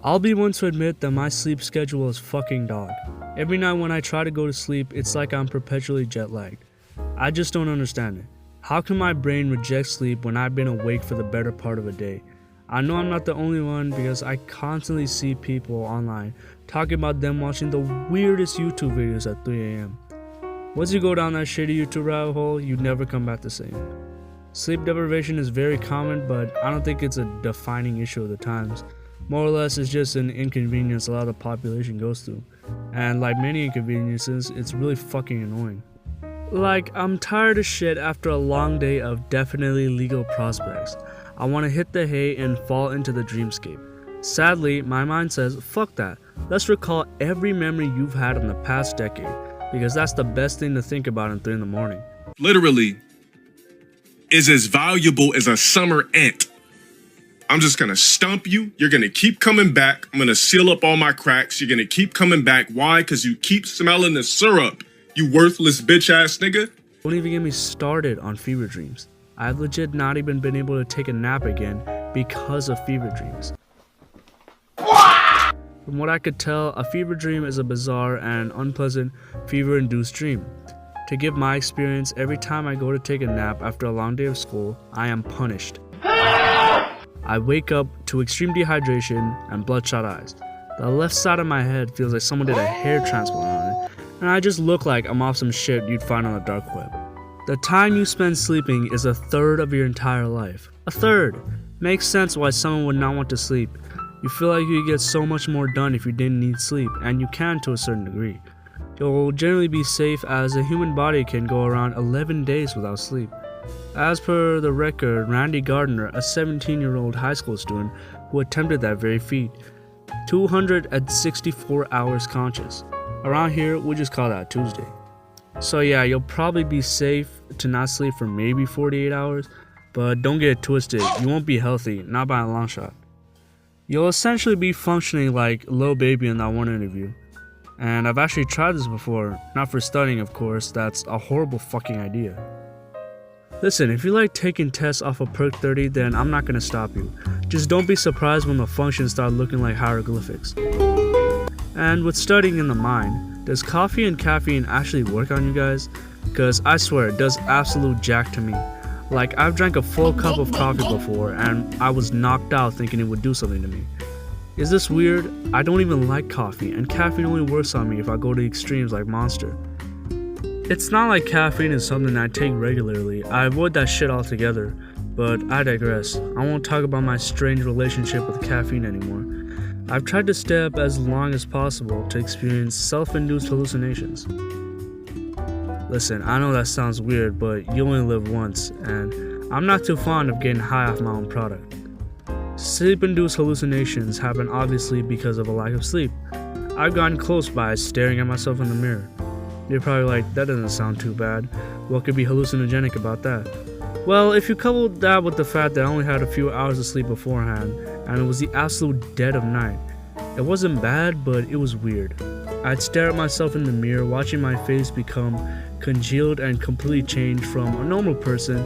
I'll be one to admit that my sleep schedule is fucking dog. Every night when I try to go to sleep, it's like I'm perpetually jet lagged. I just don't understand it. How can my brain reject sleep when I've been awake for the better part of a day? I know I'm not the only one because I constantly see people online talking about them watching the weirdest YouTube videos at 3 AM. Once you go down that shitty YouTube rabbit hole, you never come back the same. Sleep deprivation is very common, but I don't think it's a defining issue of the times. More or less, it's just an inconvenience a lot of the population goes through. And like many inconveniences, it's really fucking annoying. Like, I'm tired of shit after a long day of definitely legal prospects. I want to hit the hay and fall into the dreamscape. Sadly, my mind says, fuck that. Let's recall every memory you've had in the past decade, because that's the best thing to think about at 3 in the morning. Literally is as valuable as a summer ant. I'm just gonna stomp you. You're gonna keep coming back. I'm gonna seal up all my cracks. You're gonna keep coming back. Why? Because you keep smelling the syrup, you worthless bitch ass nigga. Don't even get me started on fever dreams. I've legit not even been able to take a nap again because of fever dreams. From what I could tell, a fever dream is a bizarre and unpleasant fever-induced dream. To give my experience, every time I go to take a nap after a long day of school, I am punished. I wake up to extreme dehydration and bloodshot eyes. The left side of my head feels like someone did a hair transplant on it, and I just look like I'm off some shit you'd find on the dark web. The time you spend sleeping is a third of your entire life. A third! Makes sense why someone would not want to sleep. You feel like you could get so much more done if you didn't need sleep, and you can to a certain degree. You'll generally be safe as the human body can go around 11 days without sleep. As per the record, Randy Gardner, a 17-year-old high school student who attempted that very feat, 264 hours conscious. Around here, we just call that Tuesday. So yeah, you'll probably be safe to not sleep for maybe 48 hours, but don't get it twisted, you won't be healthy, not by a long shot. You'll essentially be functioning like Lil Baby in that one interview. And I've actually tried this before, not for studying of course, that's a horrible fucking idea. Listen, if you like taking tests off of Perk 30, then I'm not gonna stop you. Just don't be surprised when the functions start looking like hieroglyphics. And with studying in the mind, does coffee and caffeine actually work on you guys? Cause I swear it does absolute jack to me. Like, I've drank a full cup of coffee before and I was knocked out thinking it would do something to me. Is this weird? I don't even like coffee, and caffeine only works on me if I go to extremes like Monster. It's not like caffeine is something I take regularly, I avoid that shit altogether, but I digress. I won't talk about my strange relationship with caffeine anymore. I've tried to stay up as long as possible to experience self-induced hallucinations. Listen, I know that sounds weird, but you only live once, and I'm not too fond of getting high off my own product. Sleep-induced hallucinations happen obviously because of a lack of sleep. I've gotten close by staring at myself in the mirror. You're probably like, that doesn't sound too bad. What could be hallucinogenic about that? Well, if you couple that with the fact that I only had a few hours of sleep beforehand, and it was the absolute dead of night, it wasn't bad, but it was weird. I'd stare at myself in the mirror, watching my face become congealed and completely change from a normal person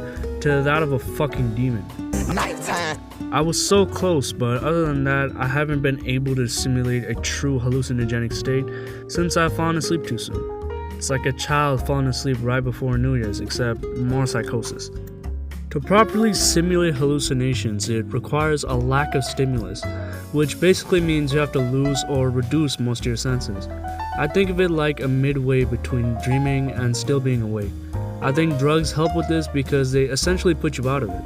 to that of a fucking demon. Nighttime. I was so close, but other than that, I haven't been able to simulate a true hallucinogenic state since I've fallen asleep too soon. It's like a child falling asleep right before New Year's, except more psychosis. To properly simulate hallucinations, it requires a lack of stimulus, which basically means you have to lose or reduce most of your senses. I think of it like a midway between dreaming and still being awake. I think drugs help with this because they essentially put you out of it,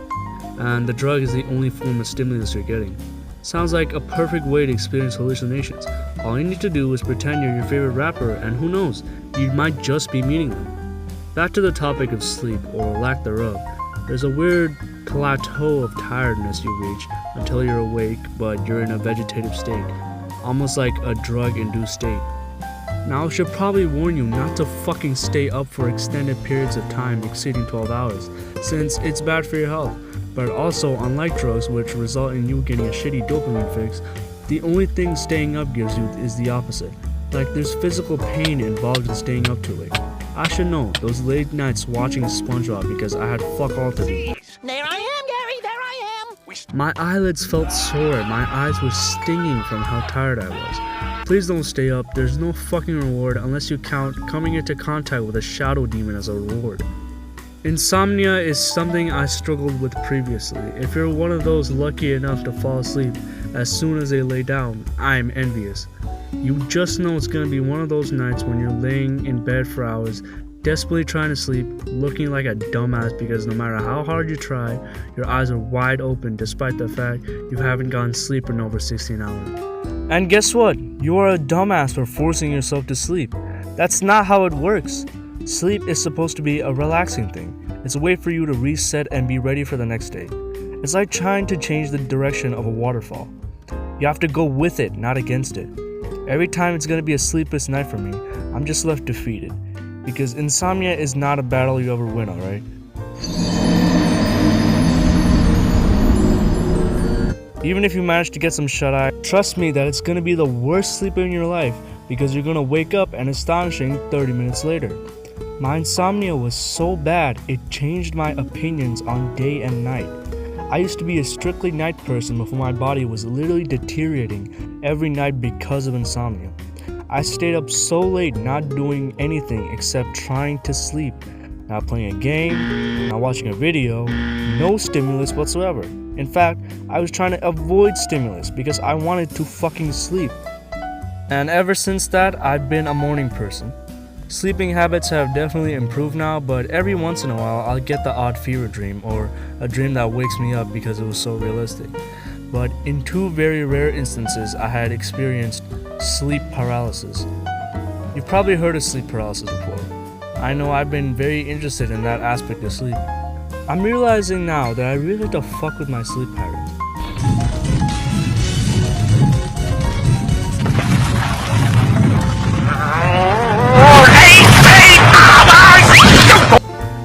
and the drug is the only form of stimulus you're getting. Sounds like a perfect way to experience hallucinations. All you need to do is pretend you're your favorite rapper, and who knows, you might just be meeting them. Back to the topic of sleep, or lack thereof. There's a weird plateau of tiredness you reach until you're awake, but you're in a vegetative state, almost like a drug-induced state. Now I should probably warn you not to fucking stay up for extended periods of time exceeding 12 hours, since it's bad for your health. But also, unlike drugs which result in you getting a shitty dopamine fix, the only thing staying up gives you is the opposite. Like, there's physical pain involved in staying up too late. I should know, those late nights watching SpongeBob because I had fuck all to do. There I am, Gary, there I am. My eyelids felt sore, my eyes were stinging from how tired I was. Please don't stay up, there's no fucking reward unless you count coming into contact with a shadow demon as a reward. Insomnia is something I struggled with previously. If you're one of those lucky enough to fall asleep as soon as they lay down, I'm envious. You just know it's gonna be one of those nights when you're laying in bed for hours, desperately trying to sleep, looking like a dumbass because no matter how hard you try, your eyes are wide open despite the fact you haven't gotten sleep in over 16 hours. And guess what? You are a dumbass for forcing yourself to sleep. That's not how it works. Sleep is supposed to be a relaxing thing. It's a way for you to reset and be ready for the next day. It's like trying to change the direction of a waterfall. You have to go with it, not against it. Every time it's gonna be a sleepless night for me, I'm just left defeated. Because insomnia is not a battle you ever win, alright? Even if you manage to get some shut-eye, trust me that it's gonna be the worst sleep in your life because you're gonna wake up an astonishing 30 minutes later. My insomnia was so bad, it changed my opinions on day and night. I used to be a strictly night person before my body was literally deteriorating every night because of insomnia. I stayed up so late not doing anything except trying to sleep. Not playing a game, not watching a video, no stimulus whatsoever. In fact, I was trying to avoid stimulus because I wanted to fucking sleep. And ever since that, I've been a morning person. Sleeping habits have definitely improved now, but every once in a while I'll get the odd fever dream or a dream that wakes me up because it was so realistic. But in two very rare instances I had experienced sleep paralysis. You've probably heard of sleep paralysis before. I know I've been very interested in that aspect of sleep. I'm realizing now that I really like to fuck with my sleep patterns.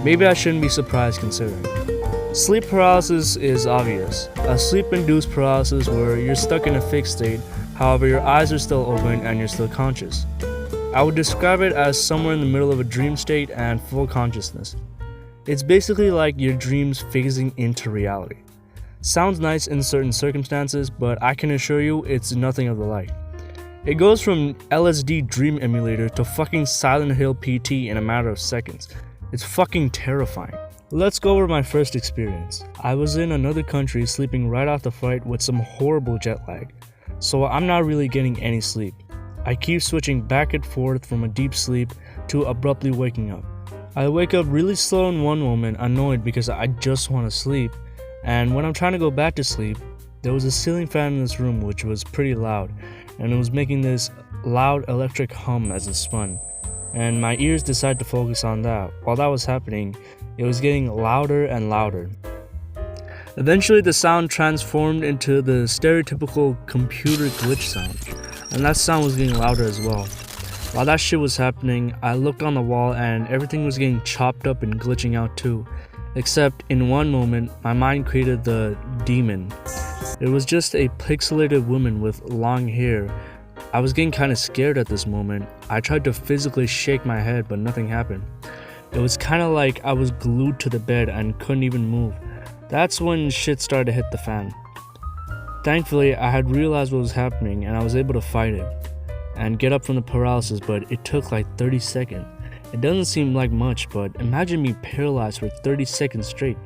Maybe I shouldn't be surprised considering. Sleep paralysis is obvious. A sleep-induced paralysis where you're stuck in a fixed state, however your eyes are still open and you're still conscious. I would describe it as somewhere in the middle of a dream state and full consciousness. It's basically like your dreams phasing into reality. Sounds nice in certain circumstances, but I can assure you it's nothing of the like. It goes from LSD dream emulator to fucking Silent Hill PT in a matter of seconds. It's fucking terrifying. Let's go over my first experience. I was in another country sleeping right off the flight with some horrible jet lag, so I'm not really getting any sleep. I keep switching back and forth from a deep sleep to abruptly waking up. I wake up really slow in one moment, annoyed because I just want to sleep, and when I'm trying to go back to sleep, there was a ceiling fan in this room which was pretty loud, and it was making this loud electric hum as it spun. And my ears decided to focus on that. While that was happening, it was getting louder and louder. Eventually the sound transformed into the stereotypical computer glitch sound, and that sound was getting louder as well. While that shit was happening, I looked on the wall and everything was getting chopped up and glitching out too. Except in one moment, my mind created the demon. It was just a pixelated woman with long hair. I was getting kinda scared at this moment. I tried to physically shake my head, but nothing happened. It was kinda like I was glued to the bed and couldn't even move. That's when shit started to hit the fan. Thankfully, I had realized what was happening and I was able to fight it and get up from the paralysis, but it took like 30 seconds. It doesn't seem like much, but imagine me paralyzed for 30 seconds straight.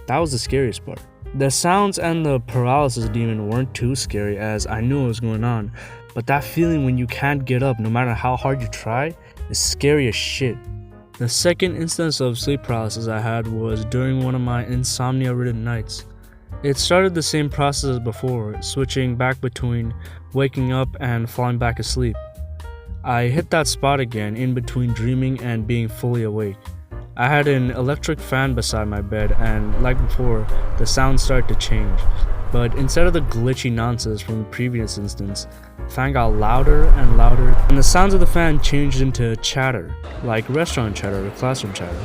That was the scariest part. The sounds and the paralysis demon weren't too scary as I knew what was going on, but that feeling when you can't get up no matter how hard you try is scary as shit. The second instance of sleep paralysis I had was during one of my insomnia-ridden nights. It started the same process as before, switching back between waking up and falling back asleep. I hit that spot again in between dreaming and being fully awake. I had an electric fan beside my bed and like before, the sound started to change. But instead of the glitchy nonsense from the previous instance, the fan got louder and louder, and the sounds of the fan changed into chatter, like restaurant chatter or classroom chatter.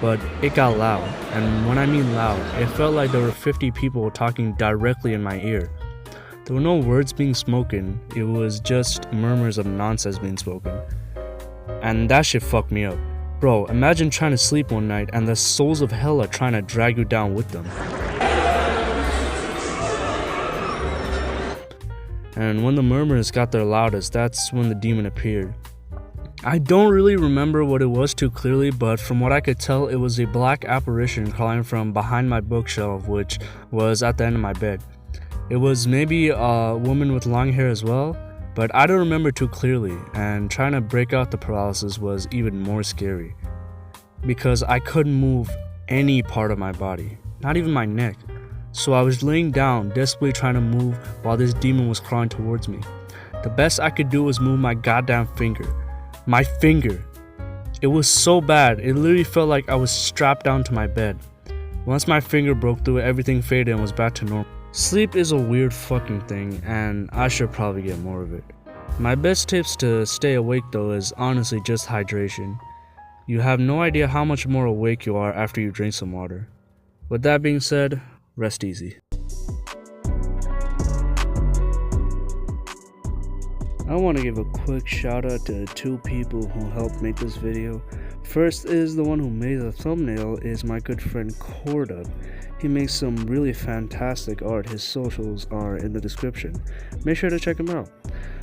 But it got loud, and when I mean loud, it felt like there were 50 people talking directly in my ear. There were no words being spoken, it was just murmurs of nonsense being spoken. And that shit fucked me up. Bro, imagine trying to sleep one night and the souls of hell are trying to drag you down with them. and when the murmurs got their loudest, that's when the demon appeared. I don't really remember what it was too clearly, but from what I could tell, it was a black apparition crawling from behind my bookshelf, which was at the end of my bed. It was maybe a woman with long hair as well, but I don't remember too clearly, and trying to break out the paralysis was even more scary because I couldn't move any part of my body, not even my neck. So I was laying down, desperately trying to move while this demon was crawling towards me. The best I could do was move my goddamn finger. My finger. It was so bad, it literally felt like I was strapped down to my bed. Once my finger broke through, everything faded and was back to normal. Sleep is a weird fucking thing, and I should probably get more of it. My best tips to stay awake though is honestly just hydration. You have no idea how much more awake you are after you drink some water. With that being said, rest easy. I want to give a quick shout out to two people who helped make this video. First is the one who made the thumbnail is my good friend KORDUPP. He makes some really fantastic art. His socials are in the description. Make sure to check him out.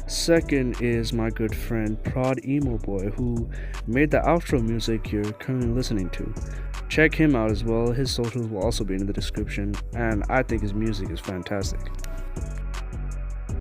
Second is my good friend Prod Emo Boy, who made the outro music you're currently listening to. Check him out as well. His socials will also be in the description, and I think his music is fantastic.